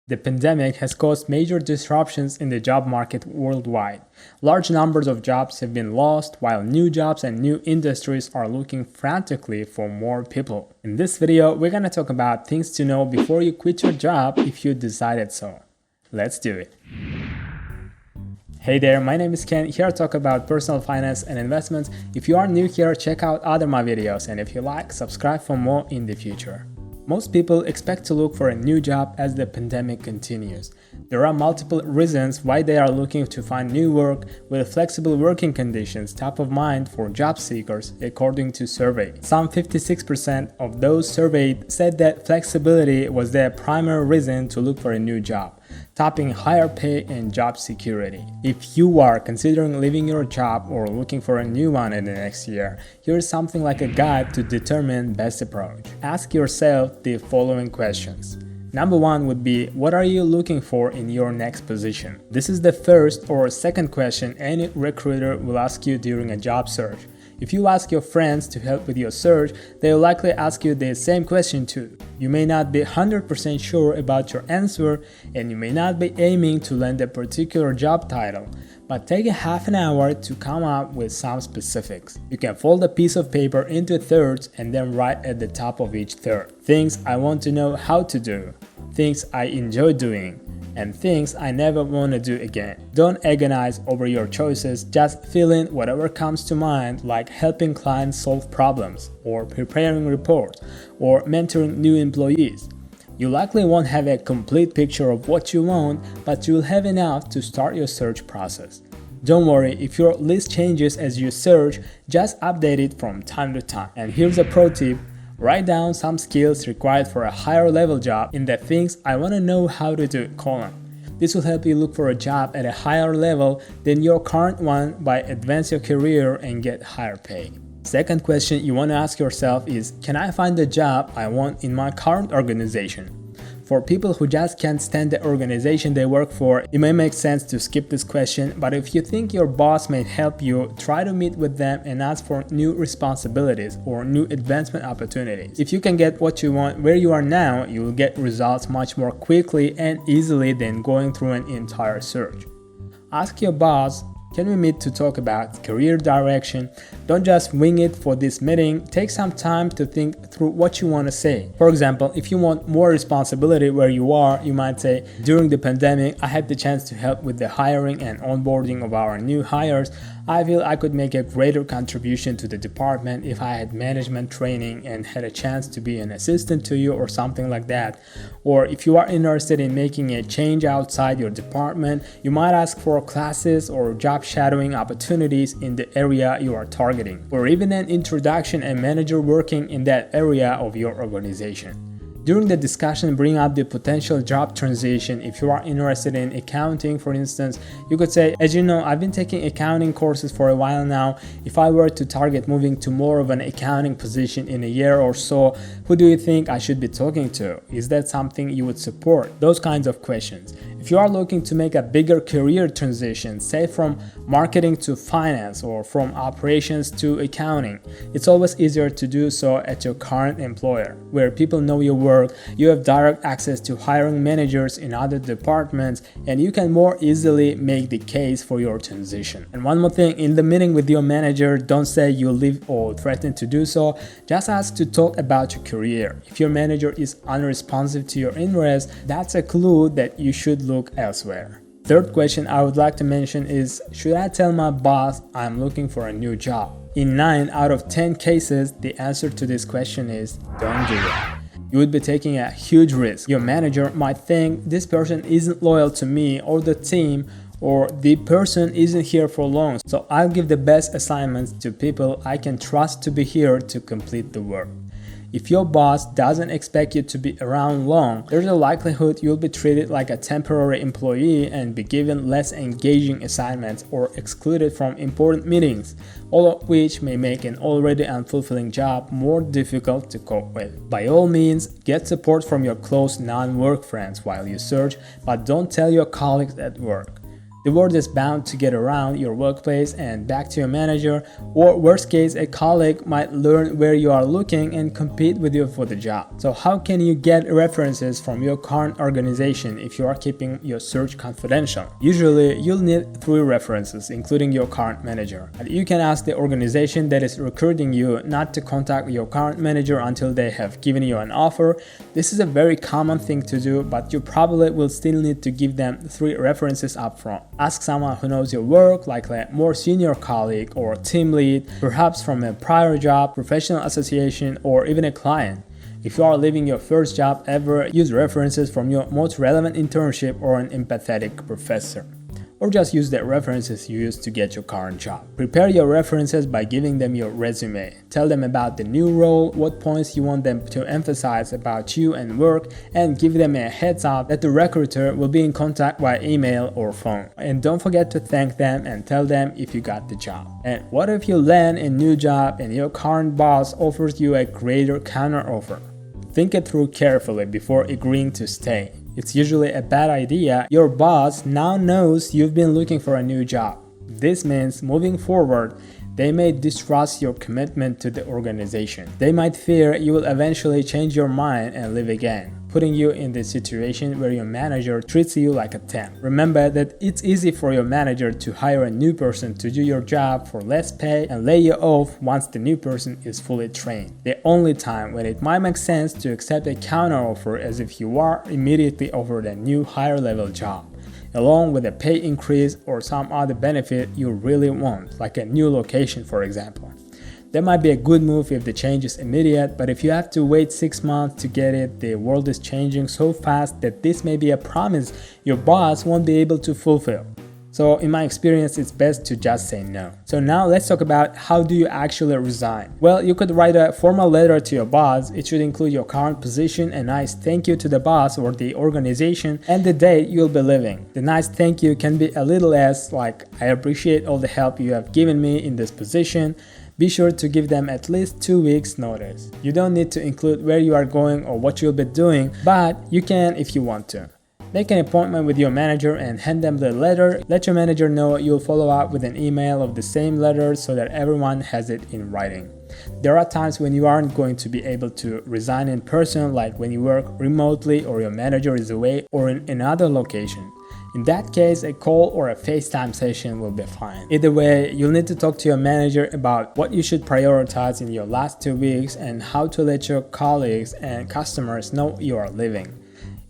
The pandemic has caused major disruptions in the job market worldwide. Large numbers of jobs have been lost, while new jobs and new industries are looking frantically for more people. In this video, we're going to talk about things to know before you quit your job if you decided so. Let's do it. Hey there, my name is Ken, here to talk about personal finance and investments. If you are new here, check out other my videos, and if you like, subscribe for more in the future. Most people expect to look for a new job as the pandemic continues. There are multiple reasons why they are looking to find new work, with flexible working conditions top of mind for job seekers, according to survey. Some 56% of those surveyed said that flexibility was their primary reason to look for a new job, topping higher pay and job security. If you are considering leaving your job or looking for a new one in the next year, here's something like a guide to determine best approach. Ask yourself the following questions. Number one would be, what are you looking for in your next position? This is the first or second question any recruiter will ask you during a job search. If you ask your friends to help with your search, they will likely ask you the same question too. You may not be 100% sure about your answer, and you may not be aiming to land a particular job title, but take a half an hour to come up with some specifics. You can fold a piece of paper into thirds and then write at the top of each third: things I want to know how to do, things I enjoy doing, and things I never want to do again. Don't agonize over your choices, just fill in whatever comes to mind, like helping clients solve problems, or preparing reports, or mentoring new employees. You likely won't have a complete picture of what you want, but you'll have enough to start your search process. Don't worry if your list changes as you search, just update it from time to time. And here's a pro tip: write down some skills required for a higher level job in the things I want to know how to do column. This will help you look for a job at a higher level than your current one by advance your career and get higher pay. Second question you want to ask yourself is, can I find the job I want in my current organization? For people who just can't stand the organization they work for, it may make sense to skip this question, but if you think your boss may help you, try to meet with them and ask for new responsibilities or new advancement opportunities. If you can get what you want where you are now, you will get results much more quickly and easily than going through an entire search. Ask your boss, can we meet to talk about career direction? Don't just wing it for this meeting. Take some time to think through what you want to say. For example, if you want more responsibility where you are, you might say, during the pandemic, I had the chance to help with the hiring and onboarding of our new hires. I feel I could make a greater contribution to the department if I had management training and had a chance to be an assistant to you, or something like that. Or if you are interested in making a change outside your department, you might ask for classes or job shadowing opportunities in the area you are targeting, or even an introduction and manager working in that area of your organization. During the discussion, bring up the potential job transition. If you are interested in accounting, for instance, you could say, as you know, I've been taking accounting courses for a while now. If I were to target moving to more of an accounting position in a year or so, who do you think I should be talking to? Is that something you would support? Those kinds of questions. If you are looking to make a bigger career transition, say from marketing to finance or from operations to accounting, it's always easier to do so at your current employer, where people know your work, you have direct access to hiring managers in other departments, and you can more easily make the case for your transition. And one more thing, in the meeting with your manager, don't say you'll leave or threaten to do so. Just ask to talk about your career. If your manager is unresponsive to your interests, that's a clue that you should look elsewhere. Third question I would like to mention is, should I tell my boss I'm looking for a new job? In 9 out of 10 cases, the answer to this question is, don't do it. You would be taking a huge risk. Your manager might think this person isn't loyal to me or the team, or the person isn't here for long, so I'll give the best assignments to people I can trust to be here to complete the work. If your boss doesn't expect you to be around long, there's a likelihood you'll be treated like a temporary employee and be given less engaging assignments or excluded from important meetings, all of which may make an already unfulfilling job more difficult to cope with. By all means, get support from your close non-work friends while you search, but don't tell your colleagues at work. The word is bound to get around your workplace and back to your manager, or worst case, a colleague might learn where you are looking and compete with you for the job. So how can you get references from your current organization if you are keeping your search confidential? Usually, you'll need 3 references, including your current manager. And you can ask the organization that is recruiting you not to contact your current manager until they have given you an offer. This is a very common thing to do, but you probably will still need to give them 3 references up front. Ask someone who knows your work, like a more senior colleague or team lead, perhaps from a prior job, professional association, or even a client. If you are leaving your first job ever, use references from your most relevant internship or an empathetic professor. Or just use the references you used to get your current job. Prepare your references by giving them your resume. Tell them about the new role, what points you want them to emphasize about you and work, and give them a heads up that the recruiter will be in contact via email or phone. And don't forget to thank them and tell them if you got the job. And what if you land a new job and your current boss offers you a greater counteroffer? Think it through carefully before agreeing to stay. It's usually a bad idea. Your boss now knows you've been looking for a new job. This means moving forward, they may distrust your commitment to the organization. They might fear you will eventually change your mind and leave again, putting you in the situation where your manager treats you like a temp. Remember that it's easy for your manager to hire a new person to do your job for less pay and lay you off once the new person is fully trained. The only time when it might make sense to accept a counteroffer is if you are immediately offered a new higher level job, along with a pay increase or some other benefit you really want, like a new location for example. That might be a good move if the change is immediate, but if you have to wait 6 months to get it, the world is changing so fast that this may be a promise your boss won't be able to fulfill. So in my experience, it's best to just say no. So now let's talk about how do you actually resign. Well, you could write a formal letter to your boss. It should include your current position, a nice thank you to the boss or the organization, and the date you'll be leaving. The nice thank you can be a little less like, I appreciate all the help you have given me in this position. Be sure to give them at least 2 weeks notice. You don't need to include where you are going or what you'll be doing, but you can if you want to. Make an appointment with your manager and hand them the letter. Let your manager know you'll follow up with an email of the same letter so that everyone has it in writing. There are times when you aren't going to be able to resign in person, like when you work remotely or your manager is away or in another location. In that case, a call or a FaceTime session will be fine. Either way, you'll need to talk to your manager about what you should prioritize in your last 2 weeks and how to let your colleagues and customers know you are leaving.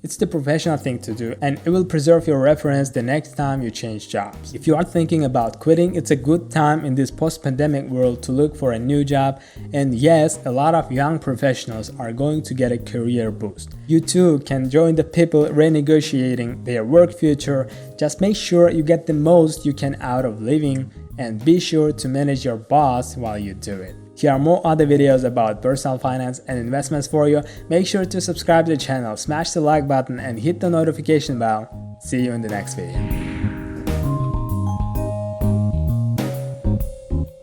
It's the professional thing to do, and it will preserve your reference the next time you change jobs. If you are thinking about quitting, it's a good time in this post-pandemic world to look for a new job, and yes, a lot of young professionals are going to get a career boost. You too can join the people renegotiating their work future. Just make sure you get the most you can out of leaving, and be sure to manage your boss while you do it. Here are more other videos about personal finance and investments for you. Make sure to subscribe to the channel, smash the like button and hit the notification bell. See you in the next video.